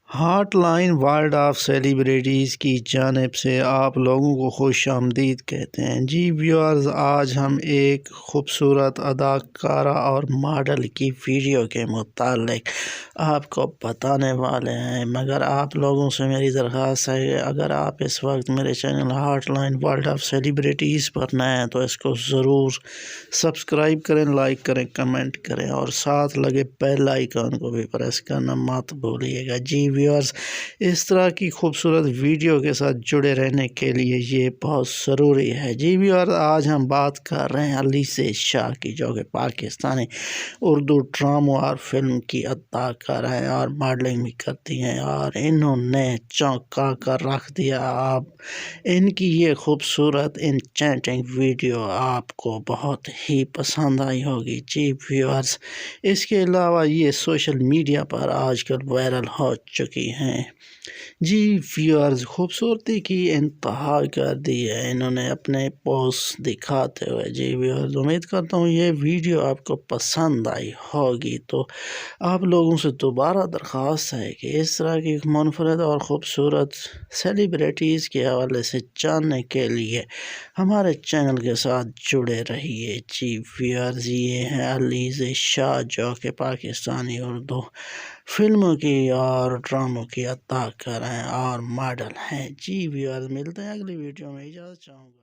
Hot line world of celebrities کی جانب سے آپ لوگوں کو خوش آمدید کہتے ہیں۔ جی ویورز، آج ہم ایک خوبصورت اداکارہ اور ماڈل کی ویڈیو کے متعلق آپ کو بتانے والے ہیں، مگر آپ لوگوں سے میری درخواست ہے کہ اگر آپ اس وقت میرے channel hot line world of celebrities پر نئے ہیں تو اس کو ضرور سبسکرائب کریں، لائک کریں، کمنٹ کریں اور ساتھ لگے بیل آئیکن کو بھی پریس کرنا مت بھولیے گا۔ جی ویورز، اس طرح کی خوبصورت ویڈیو کے ساتھ جڑے رہنے کے لیے یہ بہت ضروری ہے۔ جی ویورز، آج ہم بات کر رہے ہیں علیزہ شاہ کی، جو کہ پاکستانی اردو ڈراموں اور فلم کی اداکارہ ہیں اور ماڈلنگ بھی کرتی ہیں، اور انہوں نے چونکا کر رکھ دیا۔ آپ ان کی یہ خوبصورت انچینٹنگ ویڈیو آپ کو بہت ہی پسند آئی ہوگی۔ جی ویورز، اس کے علاوہ یہ سوشل میڈیا پر آج کل وائرل ہو چکی ہیں۔ جی ویورز، خوبصورتی کی انتہا کر دی ہے انہوں نے اپنے پوسٹ دکھاتے ہوئے۔ جی ویورز، امید کرتا ہوں یہ ویڈیو آپ کو پسند آئی ہوگی، تو آپ لوگوں سے دوبارہ درخواست ہے کہ اس طرح کی منفرد اور خوبصورت سیلیبریٹیز کے حوالے سے جاننے کے لیے ہمارے چینل کے ساتھ جڑے رہیے۔ جی ویورز، یہ ہیں علیزہ شاہ، جو کہ پاکستانی اردو فلموں کی اور ڈراموں کی اداکارہ ہیں اور ماڈل ہیں۔ جی ویورز، ملتے ہیں اگلی ویڈیو میں، اجازت چاہوں گا۔